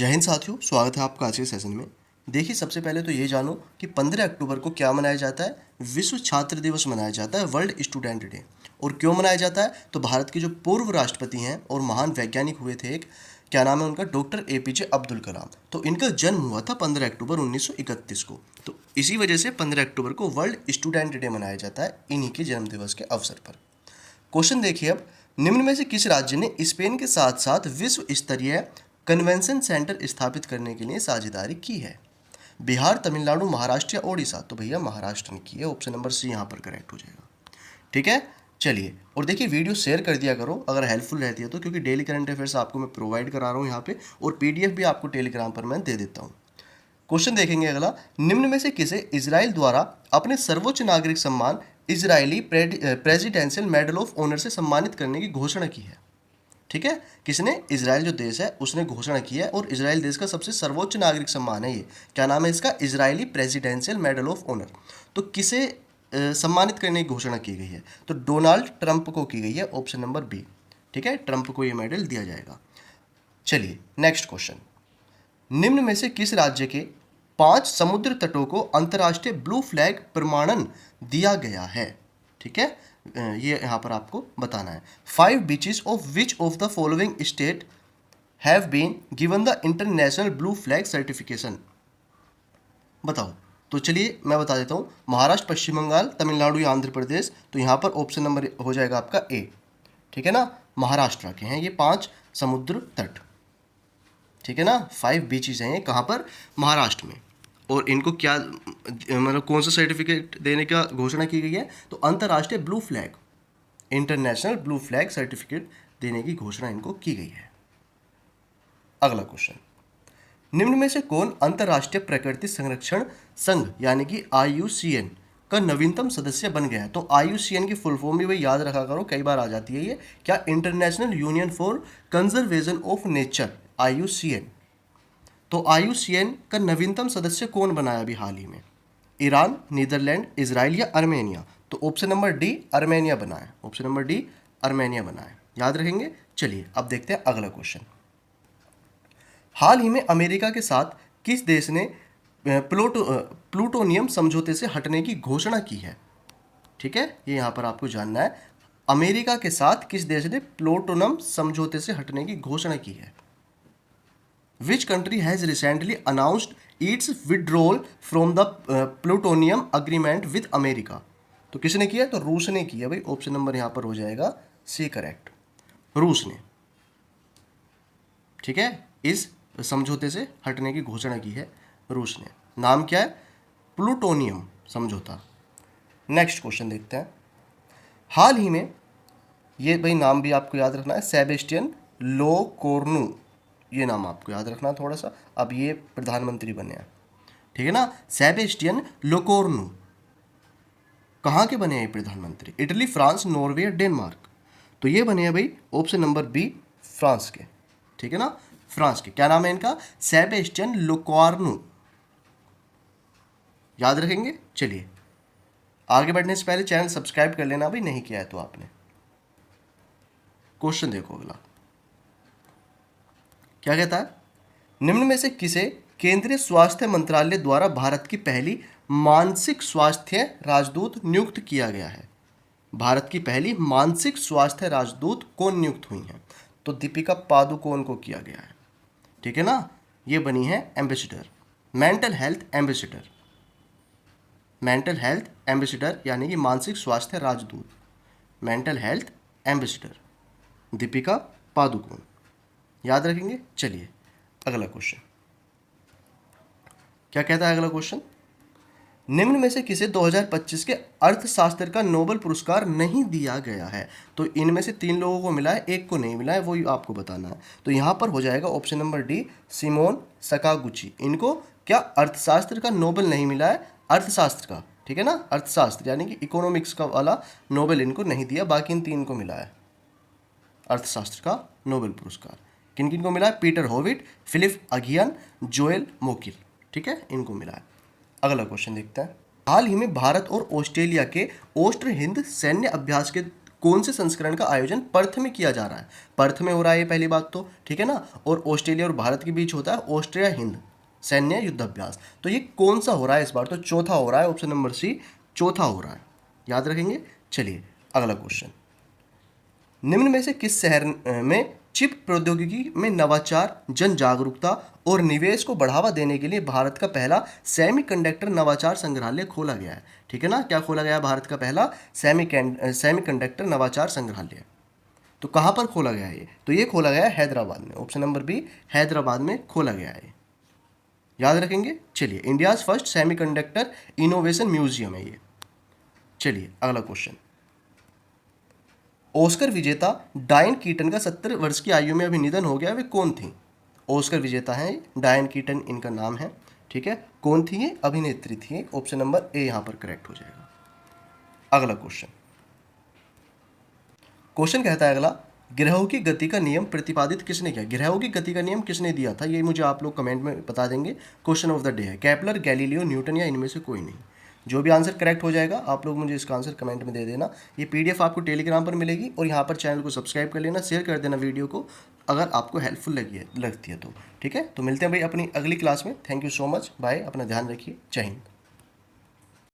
जय हिंद साथियों, स्वागत है आपका आज के सेशन में। देखिए, सबसे पहले तो ये जानो कि 15 अक्टूबर को क्या मनाया जाता है। विश्व छात्र दिवस मनाया जाता है, वर्ल्ड स्टूडेंट डे। और क्यों मनाया जाता है, तो भारत के जो पूर्व राष्ट्रपति हैं और महान वैज्ञानिक हुए थे एक, क्या नाम है उनका, डॉक्टर APJ अब्दुल कलाम। तो इनका जन्म हुआ था 15 अक्टूबर 1931 को। तो इसी वजह से 15 अक्टूबर को वर्ल्ड स्टूडेंट डे मनाया जाता है, इन्हीं के जन्म दिवस के अवसर पर। क्वेश्चन देखिए अब, निम्न में से किस राज्य ने स्पेन के साथ साथ विश्व स्तरीय कन्वेंशन सेंटर स्थापित करने के लिए साझेदारी की है। बिहार, तमिलनाडु, महाराष्ट्र या ओडिशा। तो भैया महाराष्ट्र ने की है, ऑप्शन नंबर सी यहाँ पर करेक्ट हो जाएगा। ठीक है, चलिए। और देखिए, वीडियो शेयर कर दिया करो अगर हेल्पफुल रहती है तो, क्योंकि डेली करंट अफेयर्स आपको मैं प्रोवाइड करा रहा हूँ यहाँ पे, और PDF भी आपको टेलीग्राम पर मैं दे देता हूँ। क्वेश्चन देखेंगे अगला, निम्न में से किसे इजराइल द्वारा अपने सर्वोच्च नागरिक सम्मान Israeli presidential medal of honour से सम्मानित करने की घोषणा की है। ठीक है, किसने, इजराइल जो देश है उसने घोषणा की है, और इजराइल देश का सबसे सर्वोच्च नागरिक सम्मान है ये। क्या नाम है इसका, Israeli presidential medal of honour. तो किसे सम्मानित करने की घोषणा की गई है, तो डोनाल्ड ट्रंप को की गई है, ऑप्शन नंबर बी। ठीक है, ट्रंप को ये मेडल दिया जाएगा। चलिए नेक्स्ट क्वेश्चन, निम्न में से किस राज्य के 5 समुद्र तटों को अंतर्राष्ट्रीय ब्लू फ्लैग प्रमाणन दिया गया है। ठीक है, ये यहाँ पर आपको बताना है। 5 beaches of which of the following state have been given the international blue flag certification. बताओ। तो चलिए मैं बता देता हूँ, महाराष्ट्र, पश्चिम बंगाल, तमिलनाडु या आंध्र प्रदेश। तो यहाँ पर ऑप्शन नंबर हो जाएगा आपका ए। ठीक है ना, महाराष्ट्र के हैं ये 5 समुद्र तट। ठीक है ना, 5 बीचेस हैं ये, कहाँ पर, महाराष्ट्र में। और इनको क्या, मतलब कौन सा सर्टिफिकेट देने का घोषणा की गई है, तो अंतर्राष्ट्रीय blue flag, international blue flag certificate देने की घोषणा इनको की गई है। अगला क्वेश्चन, निम्न में से कौन अंतर्राष्ट्रीय प्रकृति संरक्षण संघ यानी कि IUCN का नवीनतम सदस्य बन गया है। तो IUCN की फुल फॉर्म भी भाई याद रखा करो, कई बार आ जाती है ये। क्या, international union for conservation of nature, IUCN। तो IUCN का नवीनतम सदस्य कौन बना है अभी हाल ही में, ईरान, नीदरलैंड, इजराइल या अर्मेनिया। तो ऑप्शन नंबर डी, अर्मेनिया बना है। ऑप्शन नंबर डी, अर्मेनिया बना है, याद रखेंगे। चलिए अब देखते हैं अगला क्वेश्चन, हाल ही में अमेरिका के साथ किस देश ने प्लूटोनियम समझौते से हटने की घोषणा की है। ठीक है, ये यहाँ पर आपको जानना है, अमेरिका के साथ किस देश ने प्लूटोनियम समझौते से हटने की घोषणा की है। Which country has recently announced its withdrawal from the plutonium agreement with America। तो किसने किया, तो रूस ने किया भाई। ऑप्शन नंबर यहाँ पर हो जाएगा सी करेक्ट, रूस ने। ठीक है, इस समझौते से हटने की घोषणा की है रूस ने। नाम क्या है, प्लूटोनियम समझौता। नेक्स्ट क्वेश्चन देखते हैं, हाल ही में, ये भाई नाम भी आपको याद रखना है, सेबेस्टियन लोकोर्नु, ये नाम आपको याद रखना थोड़ा सा। अब ये प्रधानमंत्री बने हैं। ठीक है ना, सेबेस्टियन लोकोर्नु कहाँ के बने हैं ये प्रधानमंत्री, इटली, फ्रांस, नॉर्वे या डेनमार्क। तो ये बने हैं भाई ऑप्शन नंबर बी, फ्रांस के। ठीक है ना, फ्रांस के। क्या नाम है इनका, सेबेस्टियन लोकोर्नु, याद रखेंगे। चलिए आगे बढ़ने से पहले चैनल सब्सक्राइब कर लेना भाई, नहीं किया है तो आपने। क्वेश्चन देखो अगला, क्या कहता है, निम्न में से किसे केंद्रीय स्वास्थ्य मंत्रालय द्वारा भारत की पहली मानसिक स्वास्थ्य राजदूत नियुक्त किया गया है। भारत की पहली मानसिक स्वास्थ्य राजदूत कौन नियुक्त हुई हैं, तो दीपिका पादुकोण को किया गया है। ठीक है ना, ये बनी है ambassador, mental health ambassador, mental health ambassador यानी कि मानसिक स्वास्थ्य राजदूत, mental health ambassador Deepika Padukone, याद रखेंगे। चलिए अगला क्वेश्चन, क्या कहता है अगला क्वेश्चन, निम्न में से किसे 2025 के अर्थशास्त्र का नोबेल पुरस्कार नहीं दिया गया है। तो इनमें से 3 लोगों को मिला है, एक को नहीं मिला है, वो आपको बताना है। तो यहाँ पर हो जाएगा ऑप्शन नंबर डी, सिमोन सकागुची। इनको क्या अर्थशास्त्र का नोबेल नहीं मिला है, अर्थशास्त्र का। ठीक है ना, अर्थशास्त्र यानी कि इकोनॉमिक्स का वाला नोबेल इनको नहीं दिया, बाकी इन 3 को मिला है अर्थशास्त्र का नोबेल पुरस्कार। किन किन को मिला है, पीटर होविट, फिलिप अगियन, जोएल मोकिल। ठीक है, इनको मिला है। अगला क्वेश्चन देखते हैं, हाल ही में भारत और ऑस्ट्रेलिया के ऑस्ट्र हिंद सैन्य अभ्यास के कौन से संस्करण का आयोजन पर्थ में किया जा रहा है? पर्थ में हो रहा है ये पहली बात तो, ठीक है ना। और ऑस्ट्रेलिया और भारत के बीच होता है ऑस्ट्रिया हिंद सैन्य युद्धाभ्यास। तो ये कौन सा हो रहा है इस बार? तो चौथा हो रहा है, ऑप्शन नंबर सी चौथा हो रहा है, याद रखेंगे। चलिए अगला क्वेश्चन, निम्न में से किस शहर में चिप प्रौद्योगिकी में नवाचार, जन जागरूकता और निवेश को बढ़ावा देने के लिए भारत का पहला सेमीकंडक्टर नवाचार संग्रहालय खोला गया है? ठीक है ना, क्या खोला गया है? भारत का पहला सेमीकंडक्टर नवाचार संग्रहालय। तो कहाँ पर खोला गया है ये? तो ये खोला गया है हैदराबाद में, ऑप्शन नंबर बी हैदराबाद में खोला गया है, याद रखेंगे। चलिए, India's first semiconductor innovation museum है ये। चलिए अगला क्वेश्चन, ऑस्कर विजेता डायन कीटन का 70 वर्ष की आयु में अभी निधन हो गया, वे कौन थी? ऑस्कर विजेता हैं डायन कीटन इनका नाम है, ठीक है। कौन थी ये? अभिनेत्री थी, ऑप्शन नंबर ए यहाँ पर करेक्ट हो जाएगा। अगला क्वेश्चन, क्वेश्चन कहता है अगला, ग्रहों की गति का नियम प्रतिपादित किसने किया? ग्रहों की गति का नियम किसने दिया था? ये मुझे आप लोग कमेंट में बता देंगे। क्वेश्चन ऑफ द डे है, केपलर, गैलीलियो, न्यूटन या इनमें से कोई नहीं। जो भी आंसर करेक्ट हो जाएगा आप लोग मुझे इसका आंसर कमेंट में दे देना। ये पीडीएफ आपको टेलीग्राम पर मिलेगी और यहाँ पर चैनल को सब्सक्राइब कर लेना, शेयर कर देना वीडियो को अगर आपको हेल्पफुल लगती है तो, ठीक है। तो मिलते हैं भाई अपनी अगली क्लास में। Thank you so much, bye, अपना ध्यान रखिए, जय हिंद।